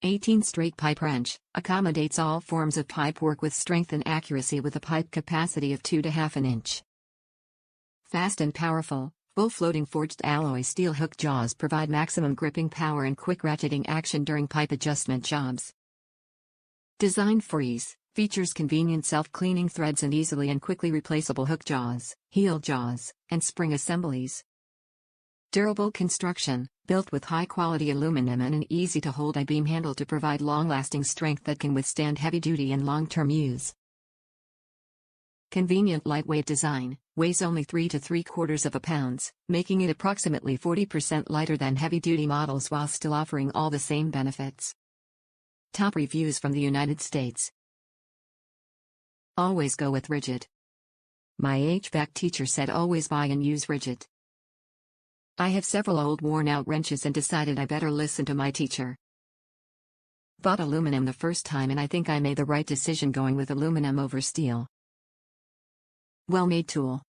18 straight pipe wrench, accommodates all forms of pipe work with strength and accuracy with a pipe capacity of 2 to 1/2 inch. Fast and powerful, full floating forged alloy steel hook jaws provide maximum gripping power and quick ratcheting action during pipe adjustment jobs. Designed for ease, features convenient self-cleaning threads and easily and quickly replaceable hook jaws, heel jaws, and spring assemblies. Durable construction, built with high-quality aluminum and an easy-to-hold I-beam handle to provide long-lasting strength that can withstand heavy-duty and long-term use. Convenient lightweight design, weighs only 3 to 3/4 pounds, making it approximately 40% lighter than heavy-duty models while still offering all the same benefits. Top reviews from the United States. Always go with RIDGID. My HVAC teacher said always buy and use RIDGID. I have several old worn-out wrenches and decided I better listen to my teacher. Bought aluminum the first time and I think I made the right decision going with aluminum over steel. Well-made tool.